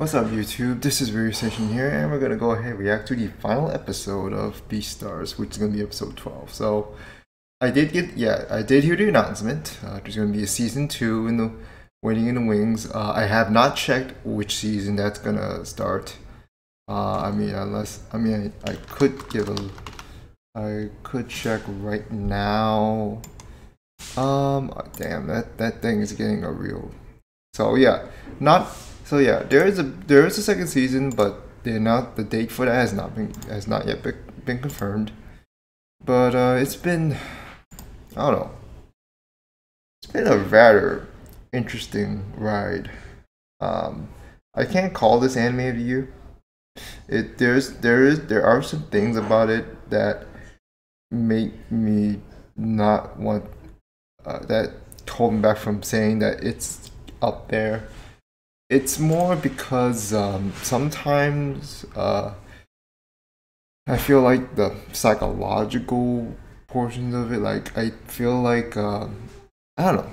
What's up, YouTube? This is Station here, and we're gonna go ahead and react to the final episode of Beastars, which is gonna be episode 12. So, I did hear the announcement. There's gonna be a season 2 in the waiting in the wings. I have not checked which season that's gonna start. I could check right now. Damn, that thing is getting a real. So yeah, not so yeah. There is a second season, but the date for that has not yet been confirmed. But it's been, I don't know, it's been a rather interesting ride. I can't call this anime of the year. There are some things about it that make me not want that hold me back from saying that it's up there. It's more because sometimes I feel like the psychological portions of it, like I feel like I don't know.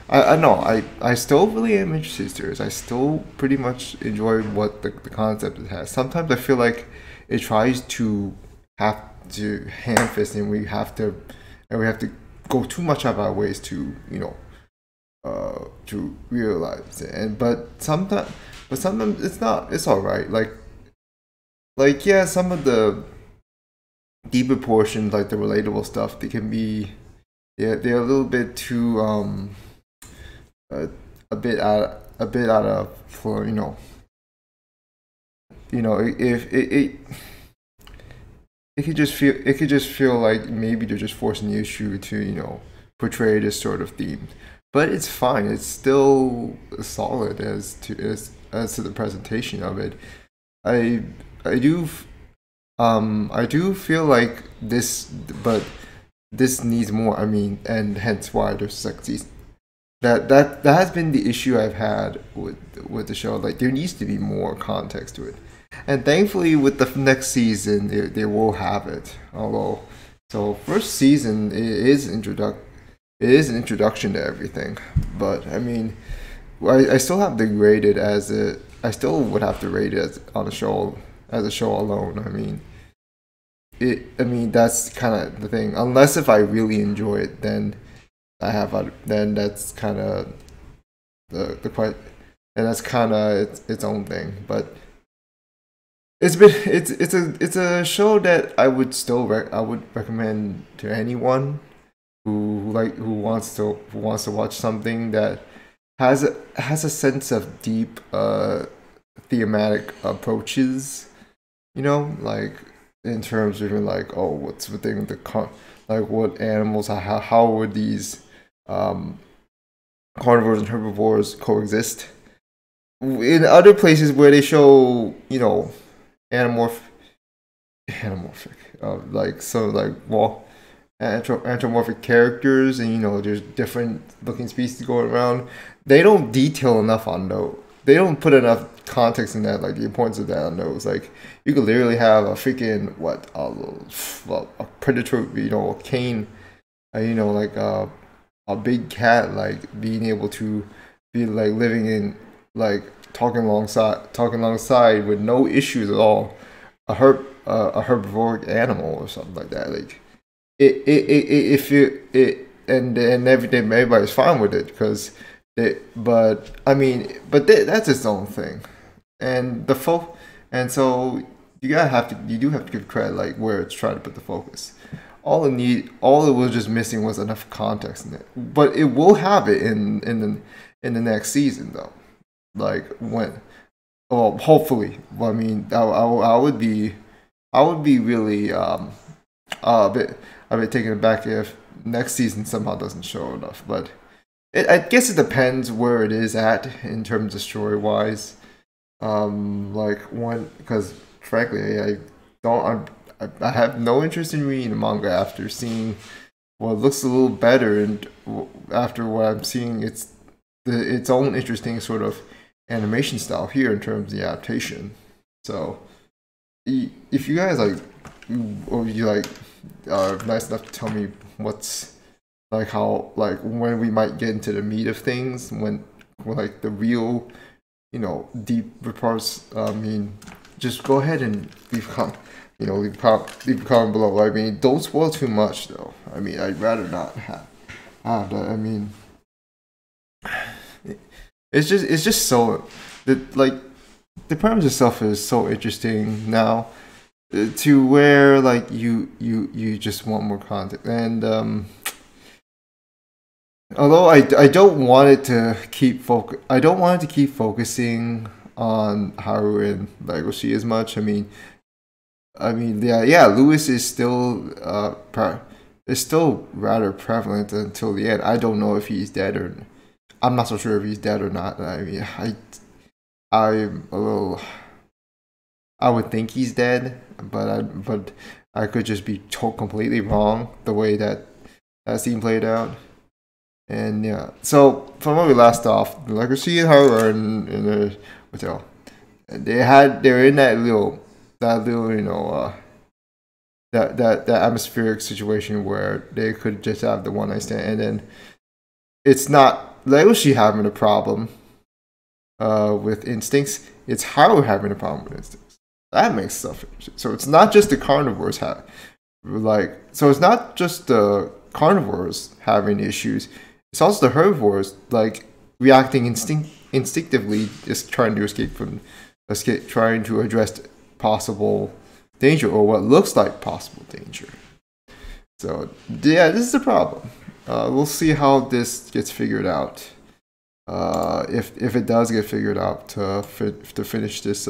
I know I still really am interested in series. I still pretty much enjoy what the concept it has. Sometimes I feel like it tries to have to hand fist and we have to go too much of our ways to to realize it. And but sometimes it's all right. Like yeah, some of the deeper portions, like the relatable stuff, they can be, yeah, they're a little bit too a, a bit out of, for if it could just feel like maybe they're just forcing the issue to portray this sort of theme, but it's fine. It's still solid as to the presentation of it. I I do I do feel like this, but this needs more. I mean, and hence why there's second season. That has been the issue I've had with the show. Like there needs to be more context to it, and thankfully with the next season they will have it. Although, so first season it is an introduction to everything, but I mean, I still have to rate it as a I still would have to rate it on a show as a show alone. I mean that's kind of the thing. Unless if I really enjoy it, then then that's kind of the quite, and that's kind of its own thing. But it's a show that I would recommend to anyone who wants to watch something that has a sense of deep thematic approaches, like in terms of even like, oh, what's the thing with like what animals, how would these um carnivores and herbivores coexist in other places where they show anamorph anamorphic, like, so like, well, anthropomorphic characters, and there's different looking species going around. They don't detail enough on those. They don't put enough context in that, like the importance of that on those. Like you could literally have a freaking a predator, a cane, like a big cat, like being able to be like living in, like talking alongside with no issues at all. A herbivoric animal or something like that. Like if you it and everybody's fine with it because but I mean, that's its own thing, and and so you do have to give credit like where it's trying to put the focus. All it was just missing was enough context in it, but it will have it in the next season though. Like when, well, hopefully. Well, I mean, I would be really a bit taken aback if next season somehow doesn't show enough. But I guess it depends where it is at in terms of story wise. Like when, because frankly, I don't. I have no interest in reading the manga after seeing what looks a little better, and after what I'm seeing, its own interesting sort of animation style here in terms of the adaptation. So if you guys like, or you like, are nice enough to tell me what's, like, how, like when we might get into the meat of things, when like the real deep reports. I mean, just go ahead and leave a comment below. I mean, don't spoil too much though. I mean, I'd rather not have that. I mean, it's just so the premise itself is so interesting now, to where like you just want more content. And although I don't want it to I don't want it to keep focusing on Haru and Legoshi as much. I mean, yeah, Lewis is still is still rather prevalent until the end. I don't know if he's dead, or I'm not so sure if he's dead or not. I mean, I'm a little. I would think he's dead, but I could just be completely wrong the way that scene played out. And yeah, so from where we last off, Legacy and Haru are in a hotel. And they're in that little that atmospheric situation where they could just have the one night stand, and then it's not Legoshi having a problem with instincts, it's Haru having a problem with instincts. That makes stuff interesting. So it's not just the carnivores so it's not just the carnivores having issues. It's also the herbivores reacting instinctively, just trying to trying to address possible danger, or what looks like possible danger. So yeah, this is the problem. We'll see how this gets figured out. If it does get figured out to finish this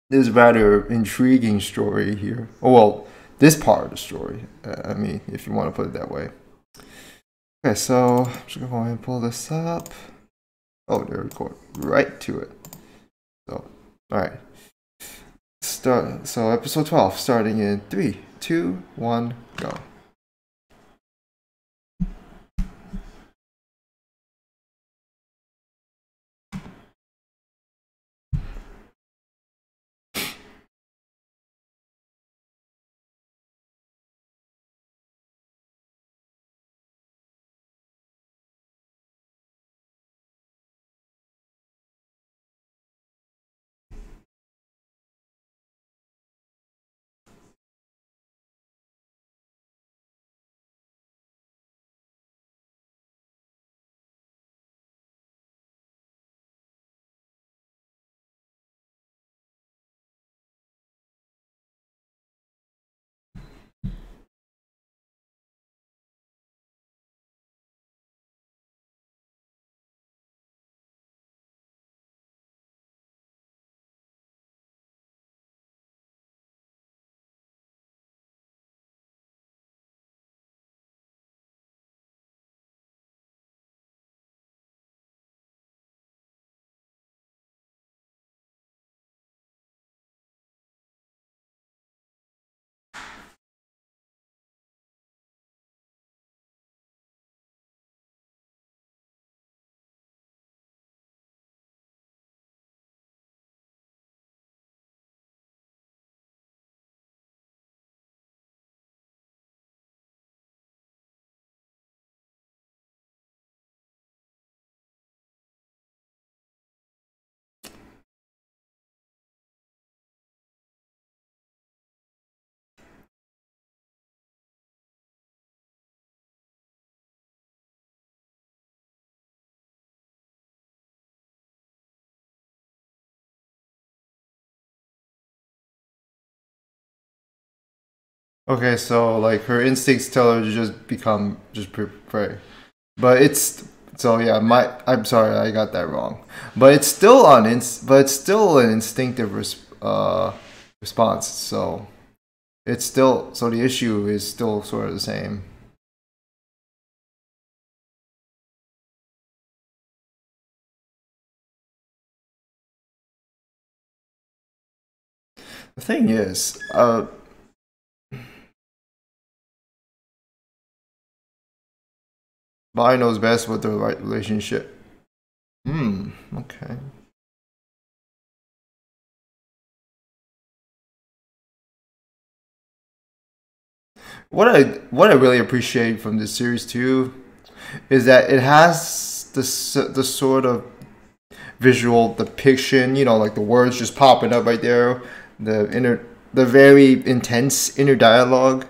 this rather intriguing story here. Oh well, this part of the story. I mean, if you want to put it that way. Okay, so I'm just gonna go ahead and pull this up. Oh, they're recording right to it. So, all right. So episode 12, starting in 3, 2, 1, go. Okay, so her instincts tell her to just pray. But it's so yeah, I'm sorry, I got that wrong. But it's still but it's still an instinctive response. So the issue is still sort of the same. The thing is, Bai knows best what the right relationship. Okay. What I really appreciate from this series too, is that it has the sort of visual depiction, you know, like the words just popping up right there, the very intense inner dialogue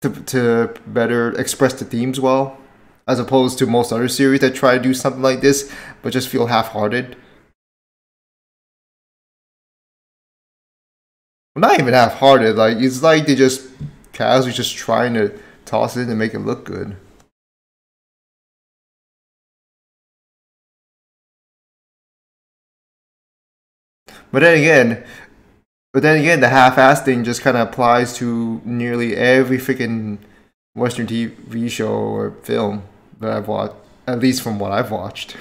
to better express the themes well, as opposed to most other series that try to do something like this but just feel half-hearted. Well, not even half-hearted. Like it's like they just casually just trying to toss it in and make it look good. But then again, the half-ass thing just kind of applies to nearly every freaking Western TV show or film that I've watched, at least from what I've watched.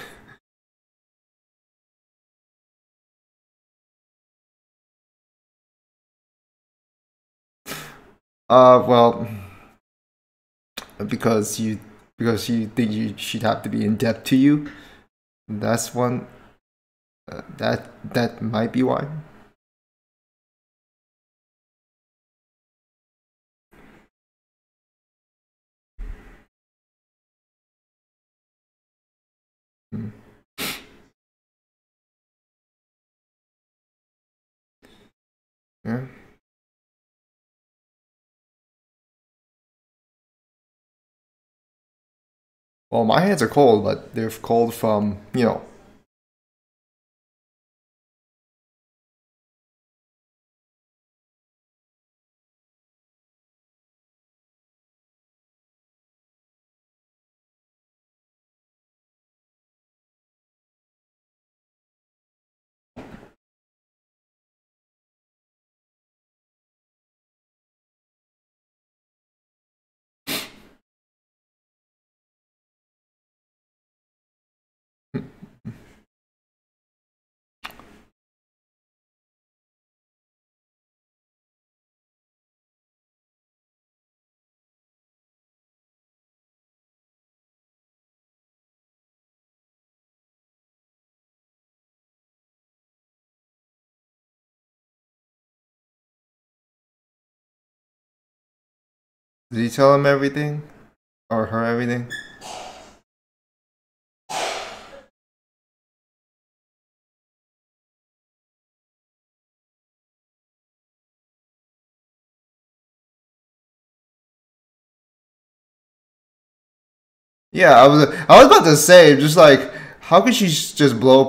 Well, because you think she'd have to be in debt to you. That's one. That might be why. Hmm. Yeah. Well, my hands are cold, but they're cold from Did he tell him everything or her everything? Yeah, I was about to say just like how could she just blow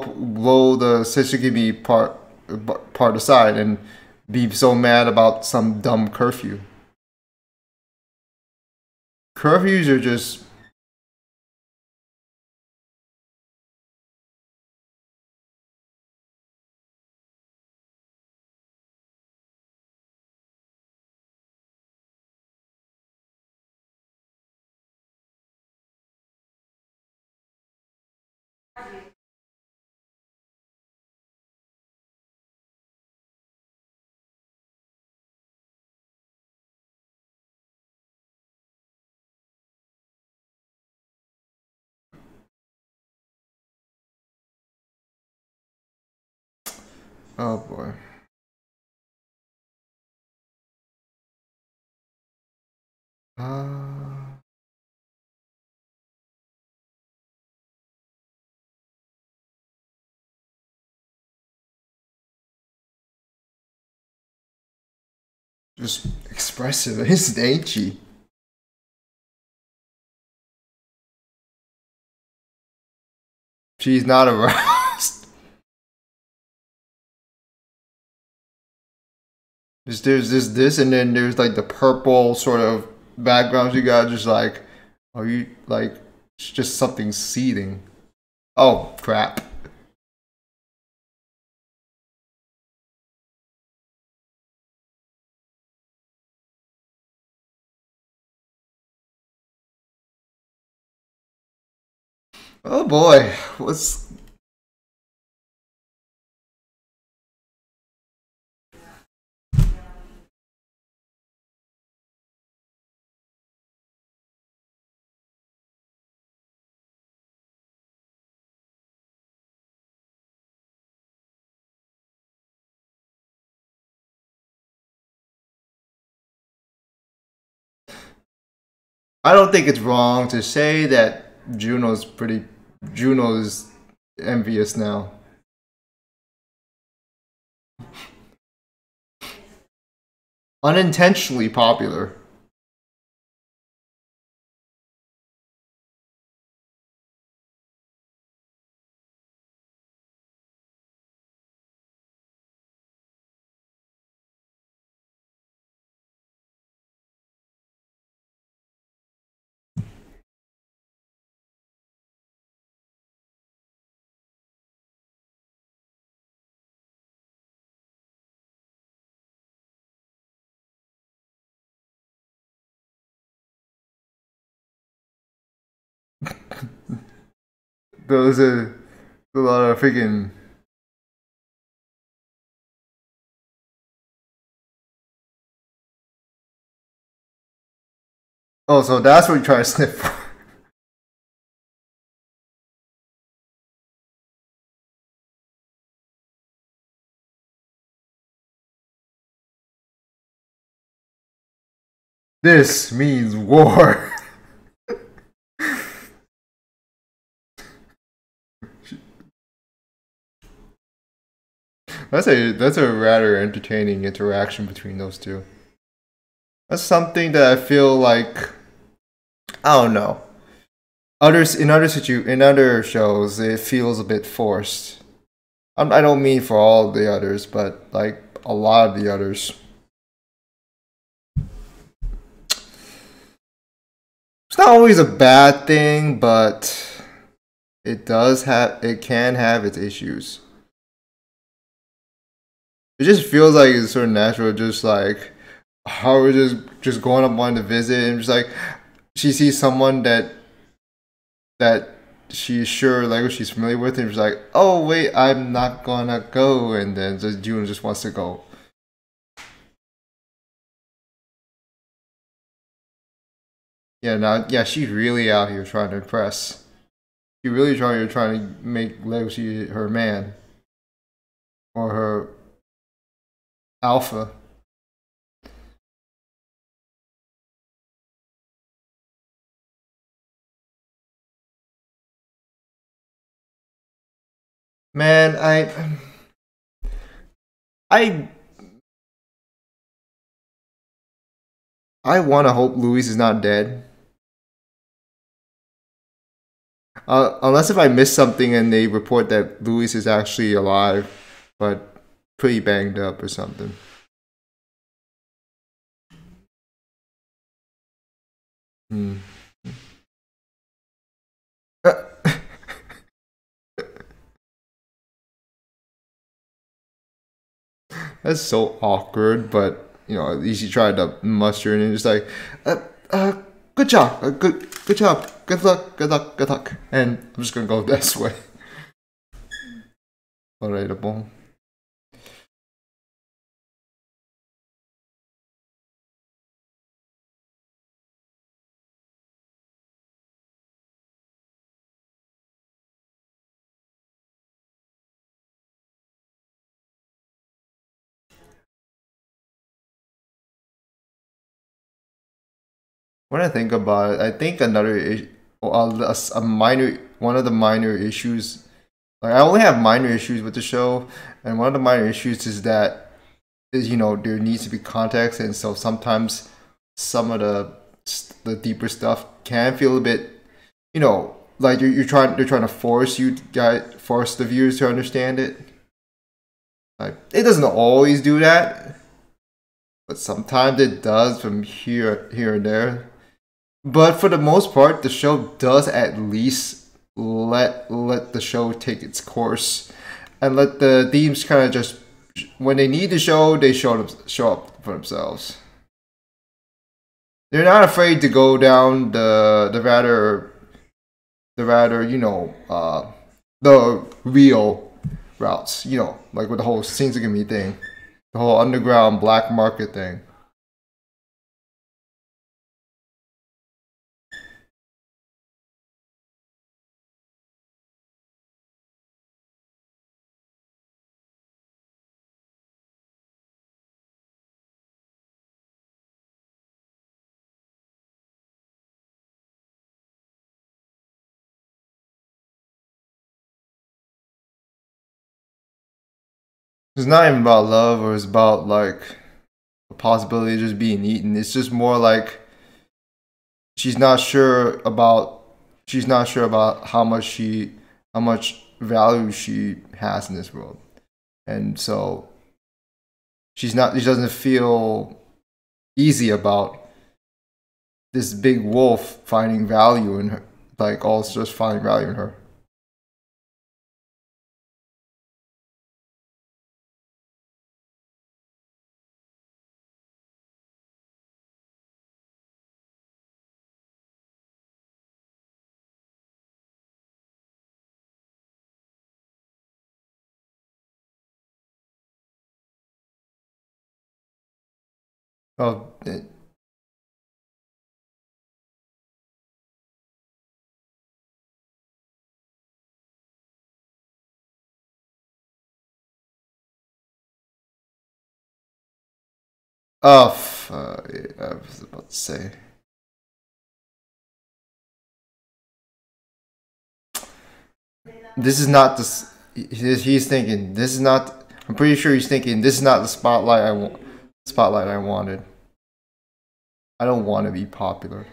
the Sashigimi part aside and be so mad about some dumb curfew? Curfews are just oh boy. Uh, just expressive, ain't she? She's not aroused. There's this, and then there's like the purple sort of background you got. Just like, are you like, it's just something seething. Oh crap! Oh boy, what's I don't think it's wrong to say that Juno's envious now. Unintentionally popular. Those are a lot of freaking. Oh, so that's what you're trying to sniff for. This means war. That's a rather entertaining interaction between those two. That's something that I feel like I don't know. In other shows it feels a bit forced. I don't mean for all the others, but like a lot of the others. It's not always a bad thing, but it can have its issues. It just feels like it's sort of natural, just like how we're just going up wanting to visit and just like she sees someone that she's sure like what she's familiar with and she's like, oh wait, I'm not gonna go, and then just June just wants to go. Yeah, now yeah, she's really out here trying to impress. She really trying to make Legoshi her man or her alpha. Man, I I want to hope Luis is not dead. Unless if I miss something and they report that Luis is actually alive, but pretty banged up or something. Hmm. That's so awkward, but you know, at least he tried to muster and just like, uh, good job, good job, good luck, good luck, good luck, and I'm just gonna go this way. Relatable. When I think about it, I think a minor one of the minor issues. Like I only have minor issues with the show, and one of the minor issues is that is there needs to be context, and so sometimes some of the deeper stuff can feel a bit, like you're trying they're trying to force the viewers to understand it. Like it doesn't always do that, but sometimes it does from here and there. But for the most part, the show does at least let the show take its course and let the themes kind of just when they need to show, they show up for themselves. They're not afraid to go down the rather the real routes. Like with the whole Shinzigami thing, the whole underground black market thing. It's not even about love, or it's about like the possibility of just being eaten. It's just more like she's not sure about she's not sure about how much value she has in this world, and so she doesn't feel easy about this big wolf finding value in her, like also just finding value in her. Oh, I was about to say. This is not the. He's thinking this is not. I'm pretty sure he's thinking this is not the spotlight I want. Spotlight I wanted. I don't want to be popular.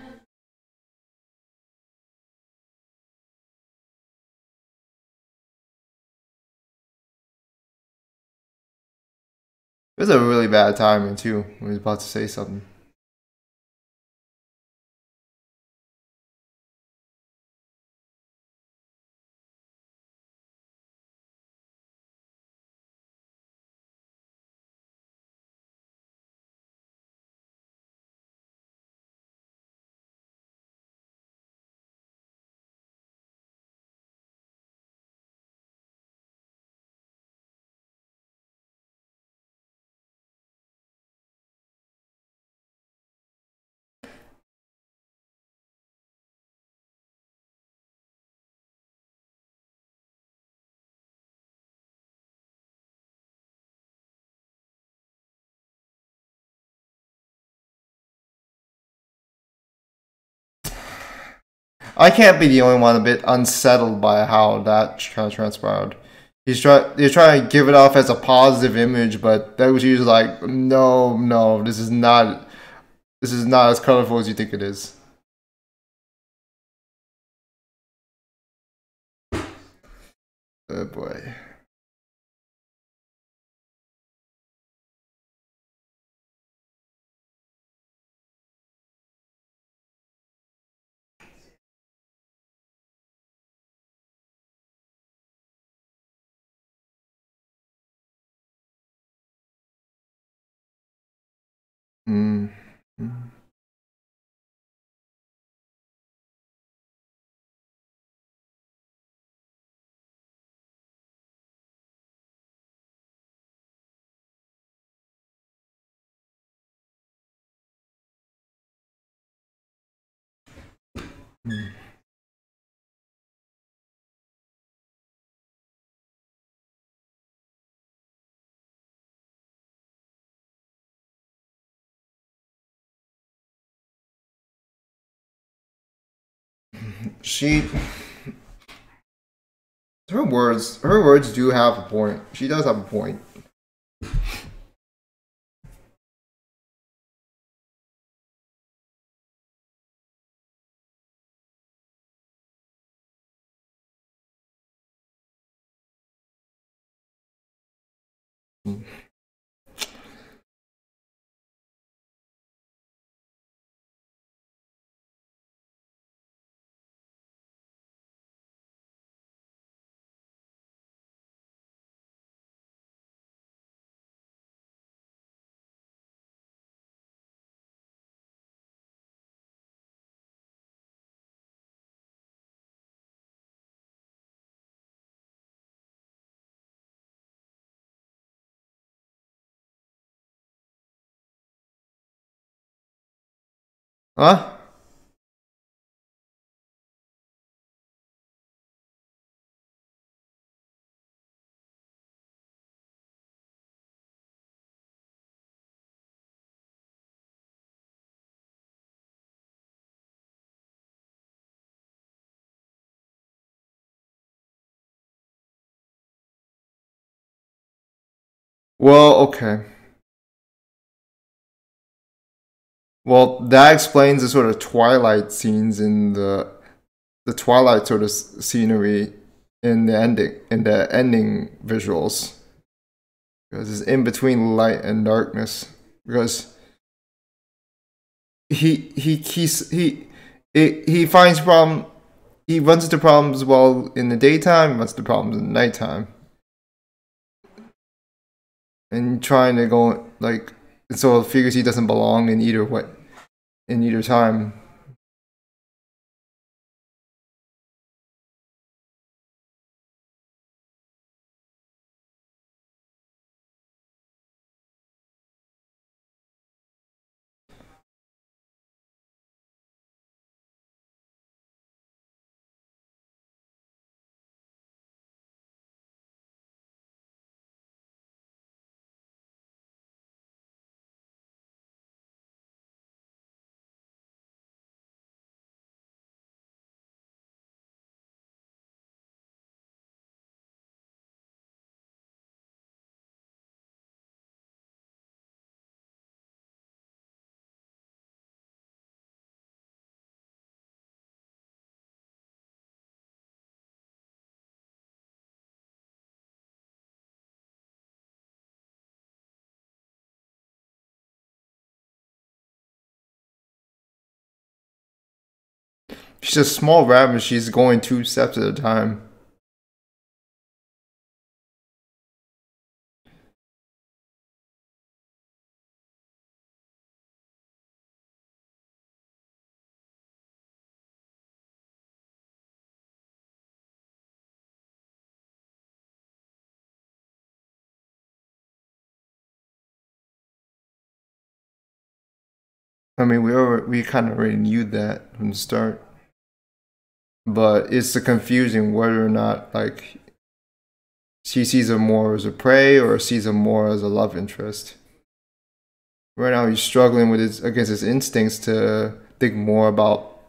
It was a really bad timing too. When he was about to say something. I can't be the only one a bit unsettled by how that transpired. They're trying to give it off as a positive image, but that was usually like, no, no, this is not as colorful as you think it is. Oh boy. Mm. Mm. Mm. She, her words do have a point. She does have a point. Mm. Huh? Well, okay. Well, that explains the sort of twilight scenes in the twilight sort of scenery in the ending visuals, because it's in between light and darkness, because he finds problem he runs into problems while in the daytime, runs into problems in the nighttime, and trying to go like, so it figures he doesn't belong in either way, in either time. She's a small rabbit. She's going two steps at a time. I mean, we kind of already knew that from the start, but it's the confusion whether or not like she sees him more as a prey or sees him more as a love interest. Right now, he's struggling with his against his instincts to think more about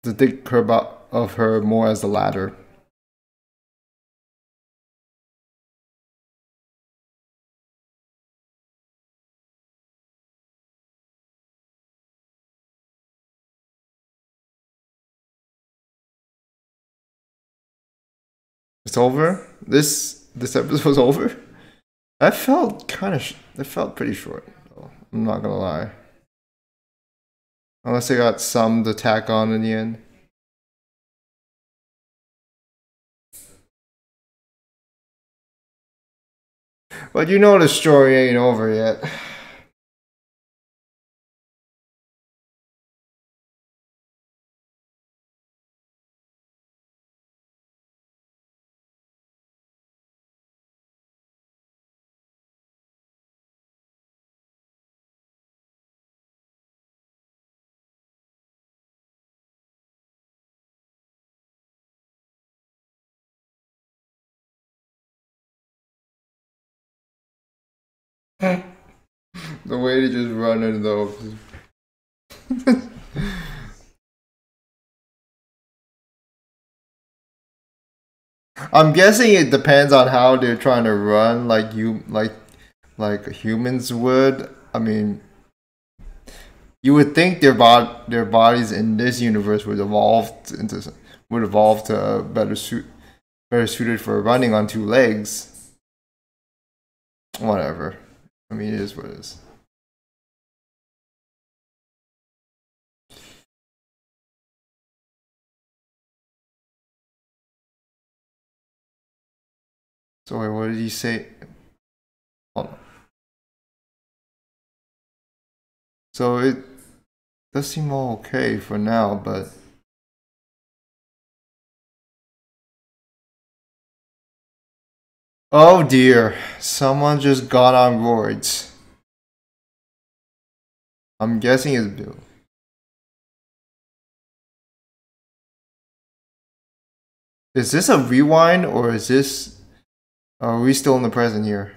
to think her about of her more as the latter. It's over. This episode was over. That felt kind of. That felt pretty short. Though. I'm not gonna lie. Unless they got some to tack on in the end. But you know the story ain't over yet. The way they just run into those. I'm guessing it depends on how they're trying to run, like humans would. I mean, you would think their bodies in this universe would evolve to better suited for running on two legs. Whatever. I mean, it is what it is. So wait, what did he say? Hold on. So it does seem all okay for now, but oh dear, someone just got on roids. I'm guessing it's Bill. Is this a rewind or is this? Are we still in the present here?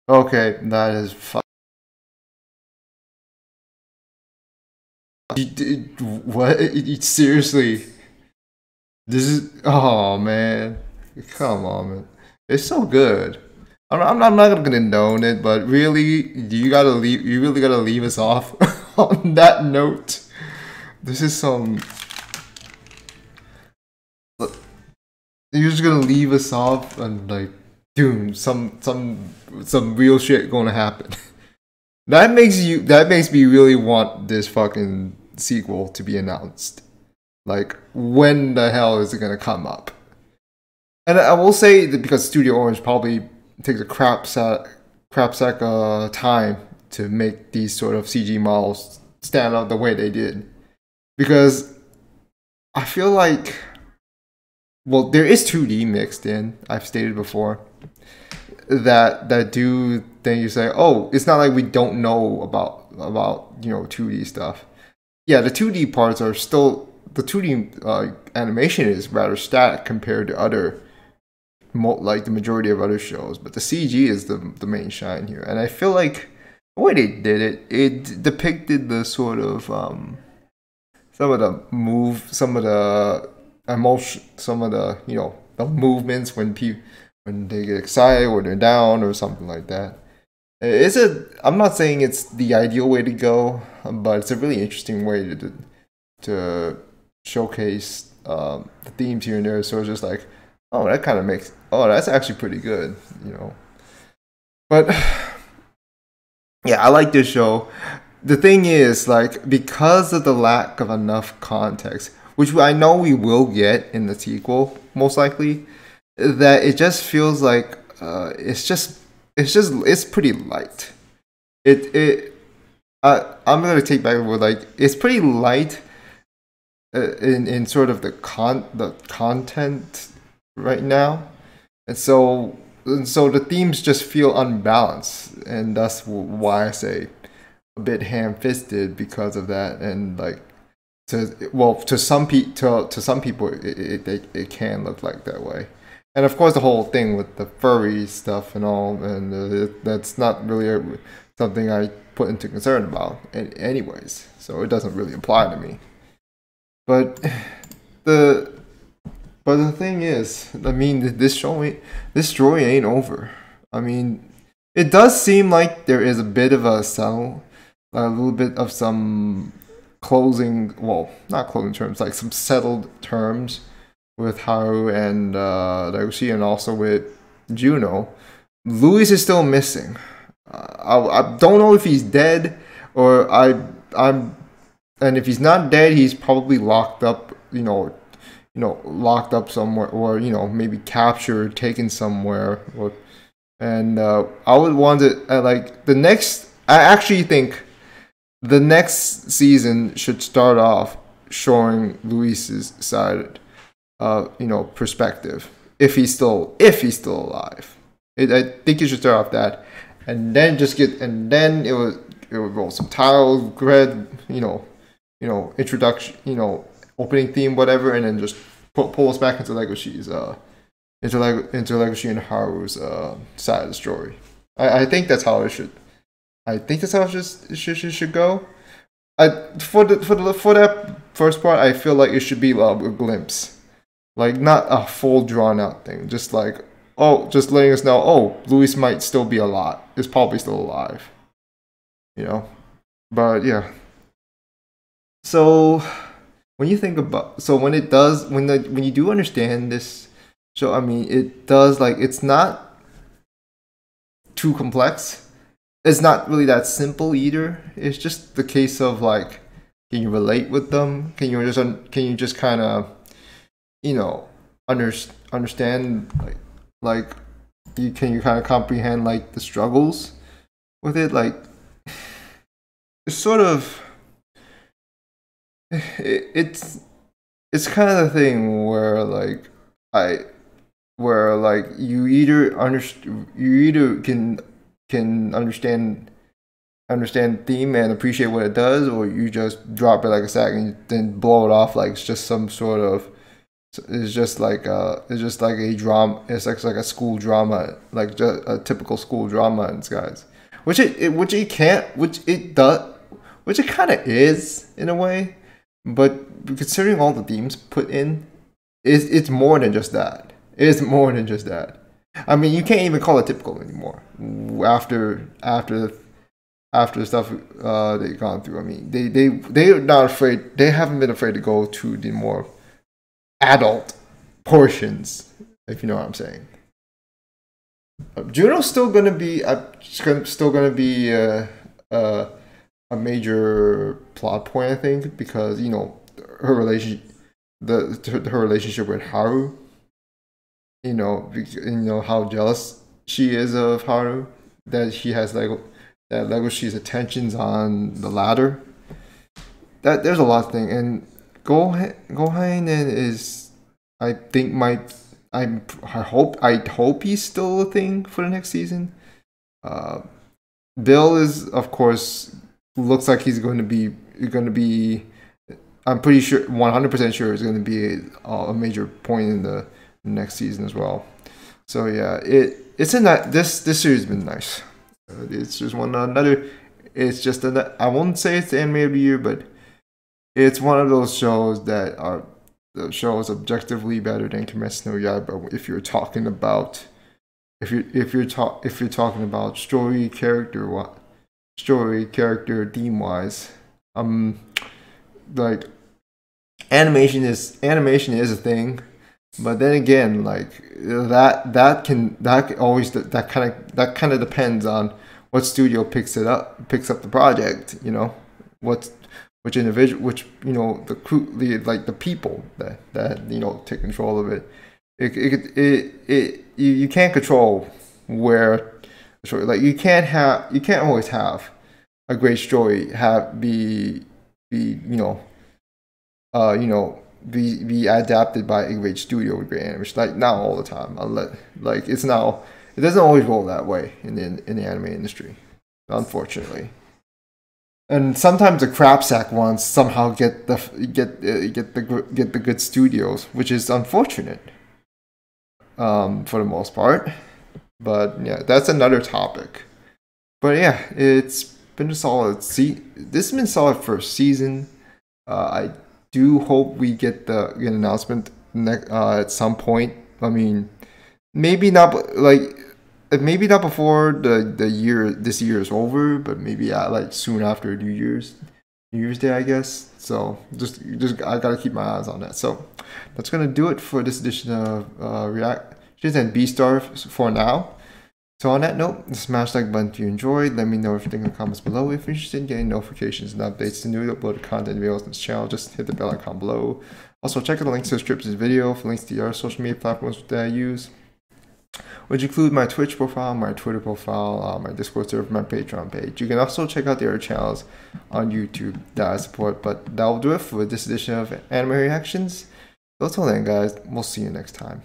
Okay, that is what? Seriously, this is, oh man, come on, man, it's so good. I'm not gonna condone it, but really, you gotta leave. You really gotta leave us off on that note. This is some. You're just gonna leave us off and like, dude, some real shit gonna happen. That makes me really want this fucking sequel to be announced. Like, when the hell is it gonna come up? And I will say that because Studio Orange probably takes a crap sack time to make these sort of CG models stand out the way they did. Because I feel like, well, there is 2D mixed in. I've stated before that do then you say, oh, it's not like we don't know about 2D stuff. Yeah, the 2D parts are still, the 2D animation is rather static compared to other, like the majority of other shows, but the CG is the main shine here. And I feel like the way they did it, it depicted the sort of some of the emotion, some of the the movements when they get excited or they're down or something like that. I'm not saying it's the ideal way to go, but it's a really interesting way to showcase the themes here and there. So it's just like, oh, that kind of makes, oh, that's actually pretty good, But yeah, I like this show. The thing is, like, because of the lack of enough context, which I know we will get in the sequel, most likely, that it just feels like it's pretty light. I'm gonna take back the word, like, it's pretty light in sort of the content right now, and so the themes just feel unbalanced, and that's why I say a bit ham-fisted because of that. And like, to some people it can look like that way. And of course the whole thing with the furry stuff and all, and that's not really something I put into concern about anyways, so it doesn't really apply to me. But the thing is, I mean, this story ain't over. I mean, it does seem like there is a bit of a little bit of some closing, well, not closing terms, like some settled terms with Haru and Daguchi, and also with Juno. Luis is still missing. I don't know if he's dead, or and if he's not dead, he's probably locked up, locked up somewhere, or maybe captured, taken somewhere, and I would want to like the next. I actually think the next season should start off showing Luis's side, perspective, if he's still alive. I think you should start off that, and then it would roll some titles, introduction, opening theme, whatever, and then just pull us back into Legoshi's into Legoshi and Haru's side of the story. I think that's how it should. I think that's how it should go. For that first part, I feel like it should be a glimpse, like not a full drawn out thing. Just like, just letting us know, Luis might still be alive. Is probably still alive. But yeah. So when you think about, when you do understand this show, I mean, it does, like, it's not too complex. It's not really that simple either. It's just the case of, like, can you relate with them? Can you just kind of, understand, can you kind of comprehend, like, the struggles with it? Like, it's sort of, it's kind of the thing where, like, you either can understand theme and appreciate what it does, or you just drop it like a sack and then blow it off like it's just some sort of, it's just like a drama. It's like a school drama, like just a typical school drama in disguise, which it kind of is in a way. But considering all the themes put in, it's more than just that. It's more than just that. I mean, you can't even call it typical anymore after the stuff they've gone through. I mean, they're not afraid. They haven't been afraid to go to the more adult portions, if you know what I'm saying. Juno's still gonna be still gonna be a major plot point, I think, because her relation her relationship with Haru. How jealous she is of Haru, that she has Legoshi's attentions on the ladder. That there's a lot of things, and Gohan is, I think, I hope he's still a thing for the next season. Uh, Bill is, of course, looks like he's going to be. I'm pretty sure, 100% sure, is going to be a major point in the next season as well. So yeah, it's in that this series has been nice. It's just one another. It's just I won't say it's the anime of the year, but it's one of those shows that are the shows objectively better than Kimetsu no Yaiba. If you're talking about talking about story character theme wise, like animation is a thing, but then again, like that kind of depends on what studio picks up the project. Which individual, the crew, the people that take control of it. You can't control where, like you can't always have a great story be adapted by a great studio with great animation. Like not all the time. It doesn't always roll that way in the anime industry, unfortunately. And sometimes the crap sack ones somehow get the good studios, which is unfortunate, for the most part. But yeah, that's another topic. But yeah, it's been a solid this has been solid first season. I do hope we get an announcement at some point. I mean, maybe not before this year is over, but maybe soon after New Year's Day, I guess. So just I gotta keep my eyes on that. So that's gonna do it for this edition of Reactions and Beastars for now. So on that note, smash like button if you enjoyed. Let me know if you think in the comments below. If you're interested in getting notifications and updates to new uploaded content videos on this channel, just hit the bell icon below. Also, check out the links to the description of this video for links to the other social media platforms that I use, which include my Twitch profile, my Twitter profile, my Discord server, my Patreon page. You can also check out the other channels on YouTube that I support. But that will do it for this edition of Anime Reactions. So until then, guys, we'll see you next time.